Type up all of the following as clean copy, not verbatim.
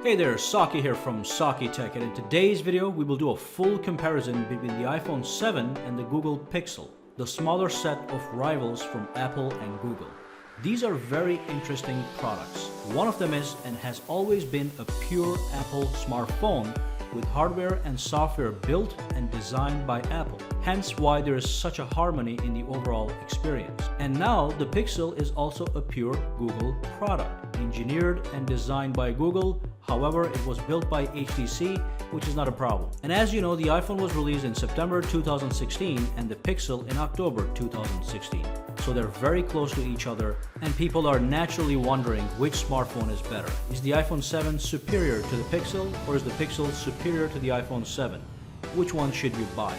Hey there, Saki here from sakitech, and in today's video we will do a full comparison between the iPhone 7 and the Google Pixel, the smaller set of rivals from Apple and Google. These are very interesting products. One of them is and has always been a pure Apple smartphone with hardware and software built and designed by Apple, hence why there is such a harmony in the overall experience. And now the Pixel is also a pure Google product, engineered and designed by Google. However, it was built by HTC, which is not a problem. And as you know, the iPhone was released in September 2016 and the Pixel in October 2016. So they're very close to each other, and people are naturally wondering which smartphone is better. Is the iPhone 7 superior to the Pixel, or is the Pixel superior to the iPhone 7? Which one should you buy?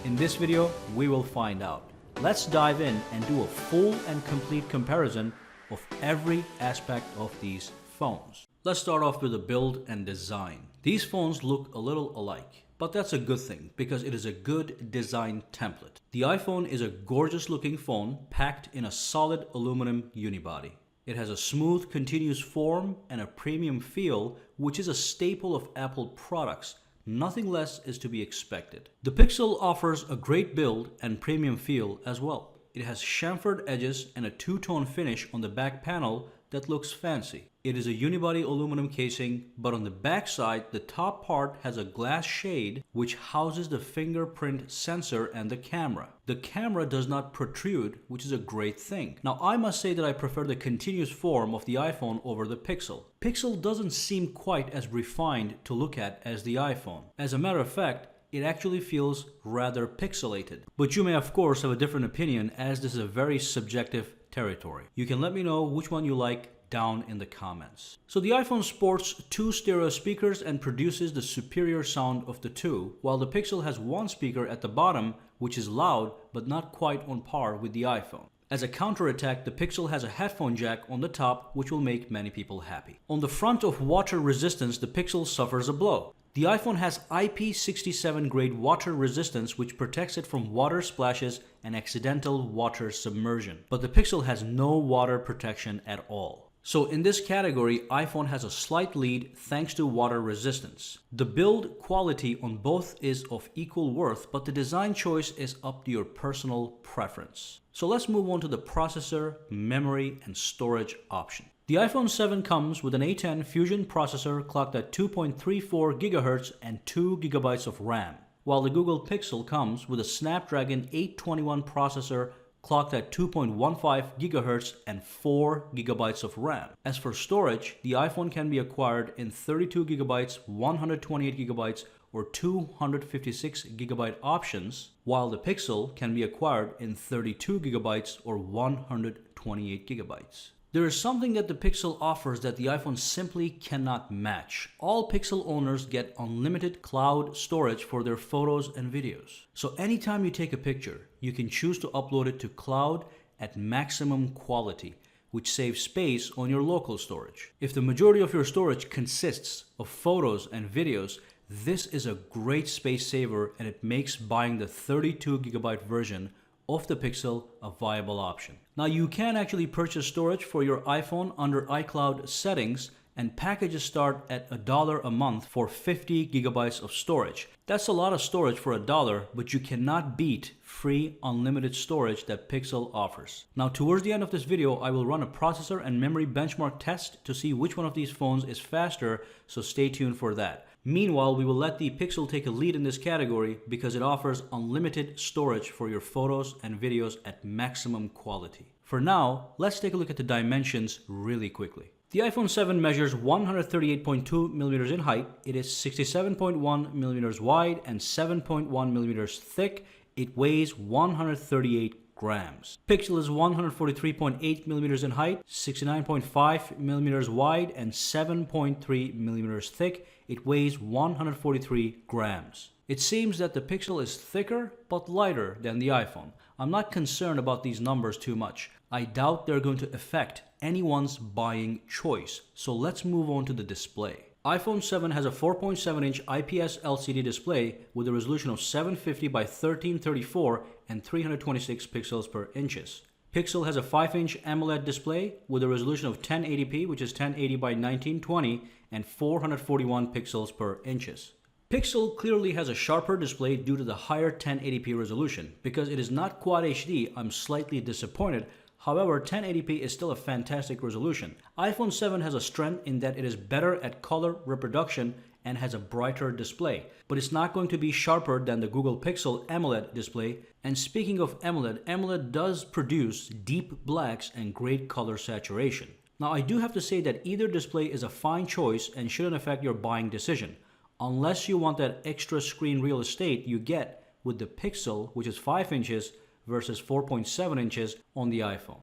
In this video, we will find out. Let's dive in and do a full and complete comparison of every aspect of these phones. Let's start off with the build and design. These phones look a little alike, but that's a good thing because it is a good design template. The iPhone is a gorgeous looking phone packed in a solid aluminum unibody. It has a smooth, continuous form and a premium feel, which is a staple of Apple products. Nothing less is to be expected. The Pixel offers a great build and premium feel as well. It has chamfered edges and a two-tone finish on the back panel that looks fancy. It is a unibody aluminum casing, but on the back side, the top part has a glass shade which houses the fingerprint sensor and the camera. The camera does not protrude, which is a great thing. Now, I must say that I prefer the continuous form of the iPhone over the Pixel. Pixel doesn't seem quite as refined to look at as the iPhone. As a matter of fact, it actually feels rather pixelated. But you may of course have a different opinion, as this is a very subjective territory. You can let me know which one you like down in the comments. So the iPhone sports two stereo speakers and produces the superior sound of the two, while the Pixel has one speaker at the bottom which is loud but not quite on par with the iPhone. As a counterattack, the Pixel has a headphone jack on the top, which will make many people happy. On the front of water resistance, the Pixel suffers a blow. The iPhone has IP67 grade water resistance, which protects it from water splashes and accidental water submersion. But the Pixel has no water protection at all. So in this category, iPhone has a slight lead thanks to water resistance. The build quality on both is of equal worth, but the design choice is up to your personal preference. So let's move on to the processor, memory, and storage option. The iPhone 7 comes with an A10 Fusion processor clocked at 2.34 GHz and 2 GB of RAM, while the Google Pixel comes with a Snapdragon 821 processor clocked at 2.15 GHz and 4 GB of RAM. As for storage, the iPhone can be acquired in 32 GB, 128 GB, or 256 GB options, while the Pixel can be acquired in 32 GB or 128 GB. There is something that the Pixel offers that the iPhone simply cannot match. All Pixel owners get unlimited cloud storage for their photos and videos. So anytime you take a picture, you can choose to upload it to cloud at maximum quality, which saves space on your local storage. If the majority of your storage consists of photos and videos, this is a great space saver, and it makes buying the 32 GB version of the Pixel a viable option. Now, you can actually purchase storage for your iPhone under iCloud settings, and packages start at $1 a month for 50 GB of storage. That's a lot of storage for $1, but you cannot beat free unlimited storage that Pixel offers. Now, towards the end of this video, I will run a processor and memory benchmark test to see which one of these phones is faster, so stay tuned for that. Meanwhile, we will let the Pixel take a lead in this category because it offers unlimited storage for your photos and videos at maximum quality. For now, let's take a look at the dimensions really quickly. The iPhone 7 measures 138.2 millimeters in height. It is 67.1 millimeters wide and 7.1 millimeters thick. It weighs 138 grams. Pixel is 143.8 millimeters in height, 69.5 millimeters wide, and 7.3 millimeters thick. It weighs 143 grams. It seems that the Pixel is thicker but lighter than the iPhone. I'm not concerned about these numbers too much. I doubt they're going to affect anyone's buying choice. So let's move on to the display. iPhone 7 has a 4.7-inch IPS LCD display with a resolution of 750 by 1334 and 326 pixels per inches. Pixel has a 5-inch Amoled display with a resolution of 1080p, which is 1080 by 1920, and 441 pixels per inches. Pixel clearly has a sharper display due to the higher 1080p resolution. Because it is not Quad HD, I'm slightly disappointed. However, 1080p is still a fantastic resolution. iPhone 7 has a strength in that it is better at color reproduction and has a brighter display, but it's not going to be sharper than the Google Pixel AMOLED display. And speaking of AMOLED, AMOLED does produce deep blacks and great color saturation. Now, I do have to say that either display is a fine choice and shouldn't affect your buying decision, unless you want that extra screen real estate you get with the Pixel, which is 5 inches versus 4.7 inches on the iPhone.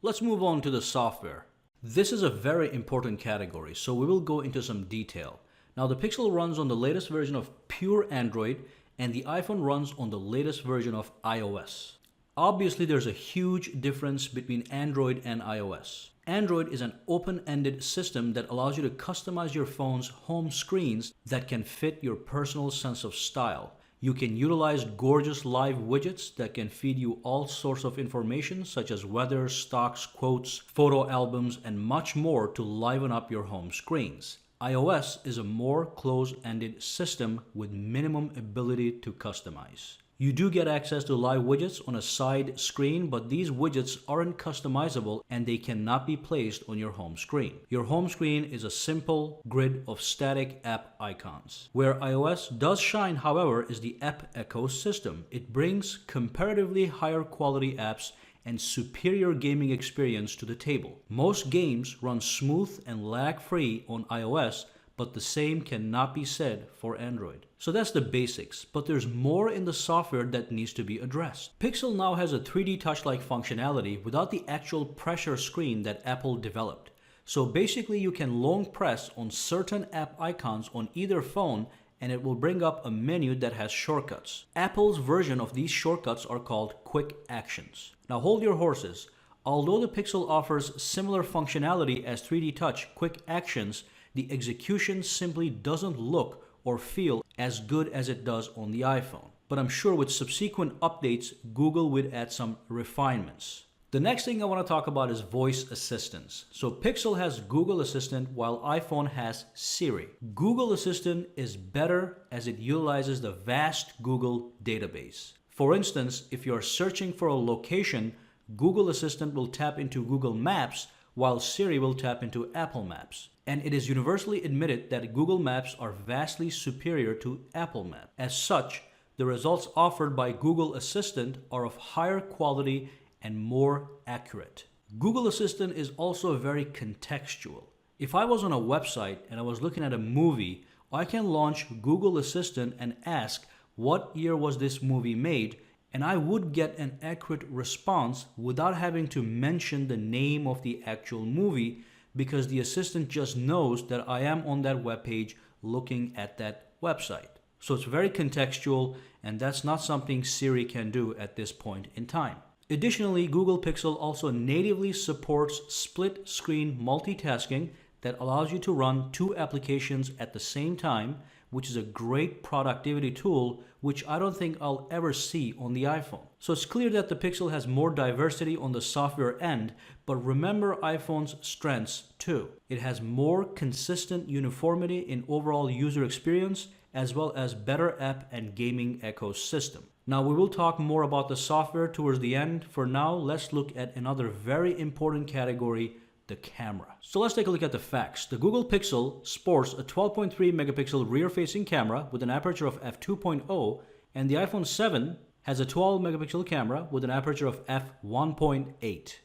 Let's move on to the software. This is a very important category, so we will go into some detail. Now, the Pixel runs on the latest version of pure Android, and the iPhone runs on the latest version of iOS. Obviously, there's a huge difference between Android and iOS. Android is an open-ended system that allows you to customize your phone's home screens that can fit your personal sense of style. You can utilize gorgeous live widgets that can feed you all sorts of information such as weather, stocks, quotes, photo albums, and much more to liven up your home screens. iOS is a more closed-ended system with minimum ability to customize. You do get access to live widgets on a side screen, but these widgets aren't customizable and they cannot be placed on your home screen. Your home screen is a simple grid of static app icons. Where iOS does shine, however, is the app ecosystem. It brings comparatively higher quality apps and superior gaming experience to the table. Most games run smooth and lag-free on iOS, but the same cannot be said for Android. So that's the basics, but there's more in the software that needs to be addressed. Pixel now has a 3D touch-like functionality without the actual pressure screen that Apple developed. So basically you can long press on certain app icons on either phone and it will bring up a menu that has shortcuts. Apple's version of these shortcuts are called Quick Actions. Now hold your horses. Although the Pixel offers similar functionality as 3D Touch Quick Actions, the execution simply doesn't look or feel as good as it does on the iPhone. But I'm sure with subsequent updates, Google would add some refinements. The next thing I want to talk about is voice assistants. So Pixel has Google Assistant while iPhone has Siri. Google Assistant is better as it utilizes the vast Google database. For instance, if you are searching for a location, Google Assistant will tap into Google Maps while Siri will tap into Apple Maps. And it is universally admitted that Google Maps are vastly superior to Apple Maps. As such, the results offered by Google Assistant are of higher quality and more accurate. Google Assistant is also very contextual. If I was on a website and I was looking at a movie, I can launch Google Assistant and ask what year was this movie made, and I would get an accurate response without having to mention the name of the actual movie, because the assistant just knows that I am on that web page looking at that website. So it's very contextual, and that's not something Siri can do at this point in time. Additionally, Google Pixel also natively supports split screen multitasking that allows you to run two applications at the same time, which is a great productivity tool, which I don't think I'll ever see on the iPhone. So it's clear that the Pixel has more diversity on the software end, but remember iPhone's strengths too. It has more consistent uniformity in overall user experience, as well as better app and gaming ecosystem. Now we will talk more about the software towards the end. For now, let's look at another very important category, the camera. So let's take a look at the facts. The Google Pixel sports a 12.3 megapixel rear-facing camera with an aperture of f2.0, and the iPhone 7 has a 12 megapixel camera with an aperture of f1.8.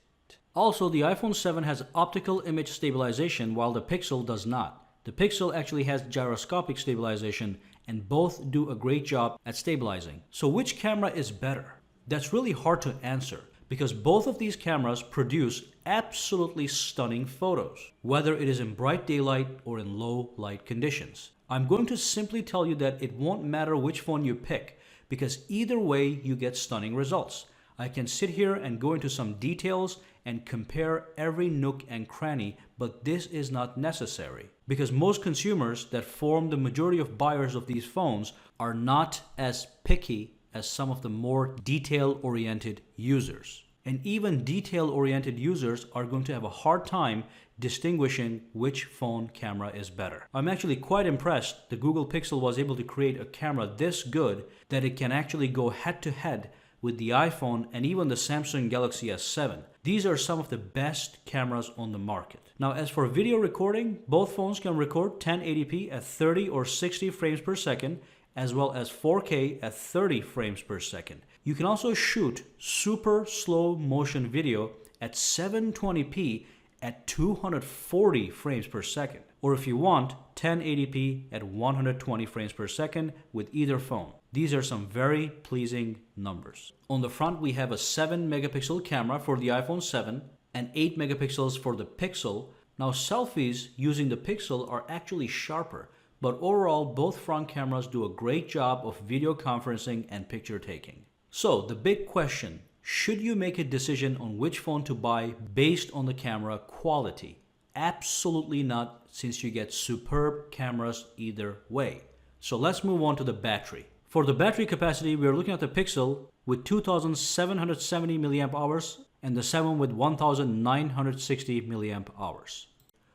Also, the iPhone 7 has optical image stabilization while the Pixel does not. The Pixel actually has gyroscopic stabilization, and both do a great job at stabilizing. So which camera is better? That's really hard to answer, because both of these cameras produce absolutely stunning photos, whether it is in bright daylight or in low light conditions. I'm going to simply tell you that it won't matter which phone you pick, because either way you get stunning results. I can sit here and go into some details and compare every nook and cranny, but this is not necessary, because most consumers that form the majority of buyers of these phones are not as picky as some of the more detail-oriented users. And even detail-oriented users are going to have a hard time distinguishing which phone camera is better. I'm actually quite impressed the Google Pixel was able to create a camera this good that it can actually go head-to-head with the iPhone and even the Samsung Galaxy S7. These are some of the best cameras on the market. Now, as for video recording, both phones can record 1080p at 30 or 60 frames per second, as well as 4K at 30 frames per second. You can also shoot super slow motion video at 720p at 240 frames per second. Or if you want, 1080p at 120 frames per second with either phone. These are some very pleasing numbers. On the front, we have a 7 megapixel camera for the iPhone 7 and 8 megapixels for the Pixel. Now, selfies using the Pixel are actually sharper, but overall, both front cameras do a great job of video conferencing and picture taking. So, the big question, should you make a decision on which phone to buy based on the camera quality? Absolutely not, since you get superb cameras either way. So let's move on to the battery. For the battery capacity, we are looking at the Pixel with 2770 milliamp hours and the 7 with 1960 milliamp hours.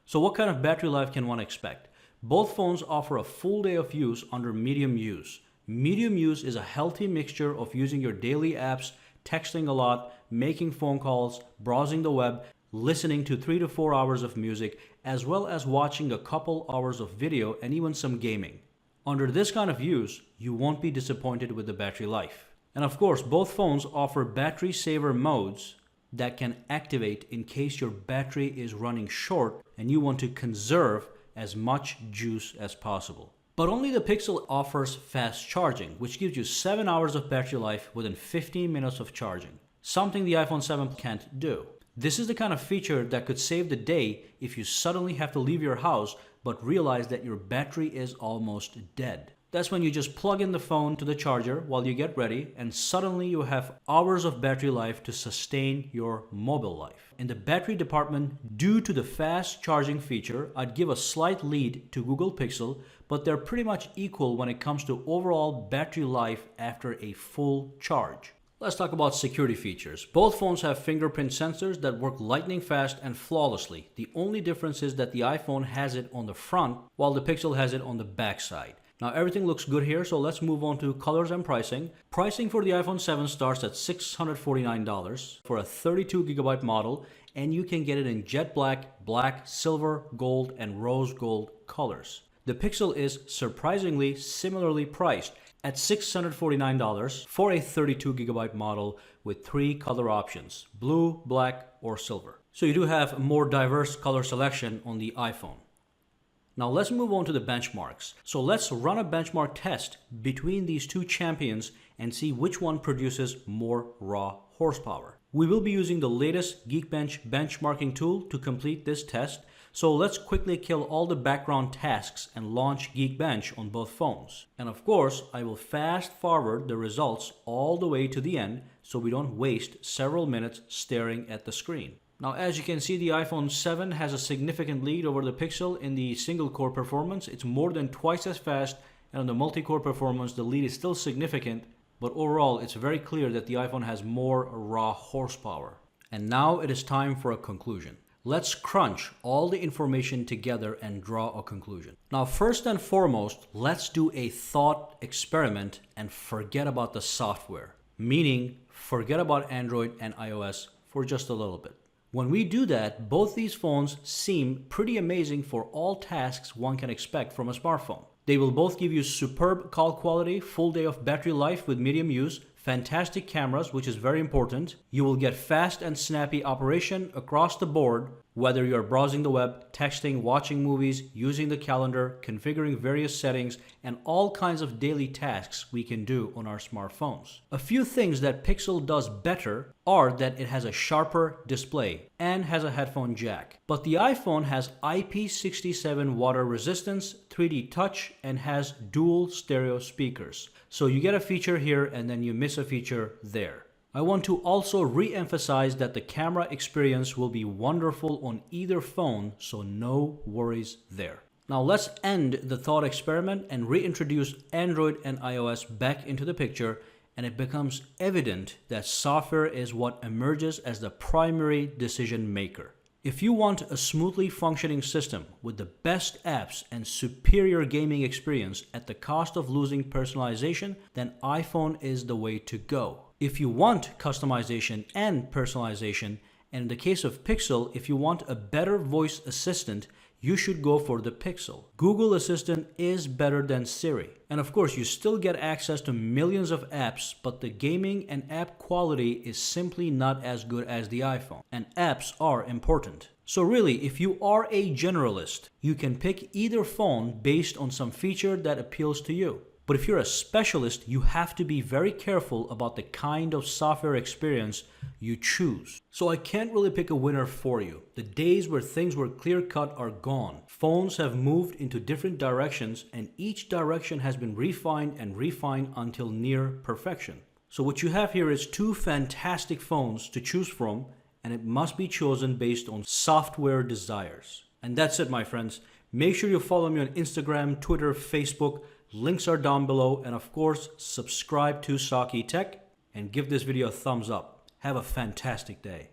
So what kind of battery life can one expect? Both phones offer a full day of use under medium use. Medium use is a healthy mixture of using your daily apps, texting a lot, making phone calls, browsing the web, listening to 3 to 4 hours of music, as well as watching a couple hours of video and even some gaming. Under this kind of use, you won't be disappointed with the battery life. And of course, both phones offer battery saver modes that can activate in case your battery is running short and you want to conserve as much juice as possible. But only the Pixel offers fast charging, which gives you 7 hours of battery life within 15 minutes of charging, something the iPhone 7 can't do. This is the kind of feature that could save the day if you suddenly have to leave your house but realize that your battery is almost dead. That's when you just plug in the phone to the charger while you get ready, and suddenly you have hours of battery life to sustain your mobile life. In the battery department, due to the fast charging feature, I'd give a slight lead to Google Pixel, but they're pretty much equal when it comes to overall battery life after a full charge. Let's talk about security features. Both phones have fingerprint sensors that work lightning fast and flawlessly. The only difference is that the iPhone has it on the front while the Pixel has it on the back side. Now everything looks good here, so let's move on to colors and pricing. Pricing for the iPhone 7 starts at $649 for a 32GB model, and you can get it in jet black, black, silver, gold, and rose gold colors. The Pixel is surprisingly similarly priced at $649 for a 32GB model with 3 color options: blue, black, or silver. So you do have a more diverse color selection on the iPhone. Now let's move on to the benchmarks. So let's run a benchmark test between these two champions and see which one produces more raw horsepower. We will be using the latest Geekbench Benchmarking tool to complete this test. So let's quickly kill all the background tasks and launch Geekbench on both phones. And of course, I will fast forward the results all the way to the end so we don't waste several minutes staring at the screen. Now, as you can see, the iPhone 7 has a significant lead over the Pixel in the single-core performance. It's more than twice as fast, and on the multi-core performance, the lead is still significant, but overall, it's very clear that the iPhone has more raw horsepower. And now it is time for a conclusion. Let's crunch all the information together and draw a conclusion. Now, first and foremost, let's do a thought experiment and forget about the software, meaning forget about Android and iOS for just a little bit. When we do that, both these phones seem pretty amazing for all tasks one can expect from a smartphone. They will both give you superb call quality, full day of battery life with medium use, fantastic cameras, which is very important. You will get fast and snappy operation across the board, whether you're browsing the web, texting, watching movies, using the calendar, configuring various settings, and all kinds of daily tasks we can do on our smartphones. A few things that Pixel does better are that it has a sharper display and has a headphone jack. But the iPhone has IP67 water resistance, 3D touch, and has dual stereo speakers. So you get a feature here and then you miss a feature there. I want to also re-emphasize that the camera experience will be wonderful on either phone, so no worries there. Now let's end the thought experiment and reintroduce Android and iOS back into the picture and it becomes evident that software is what emerges as the primary decision maker. If you want a smoothly functioning system with the best apps and superior gaming experience at the cost of losing personalization, then iPhone is the way to go. If you want customization and personalization, and in the case of Pixel, if you want a better voice assistant, you should go for the Pixel. Google Assistant is better than Siri. And of course, you still get access to millions of apps, but the gaming and app quality is simply not as good as the iPhone. And apps are important. So really, if you are a generalist, you can pick either phone based on some feature that appeals to you. But if you're a specialist, you have to be very careful about the kind of software experience you choose. So I can't really pick a winner for you. The days where things were clear-cut are gone. Phones have moved into different directions, and each direction has been refined and refined until near perfection. So what you have here is two fantastic phones to choose from, and it must be chosen based on software desires. And that's it, my friends. Make sure you follow me on Instagram, Twitter, Facebook. Links are down below, and of course, subscribe to sakitech and give this video a thumbs up. Have a fantastic day.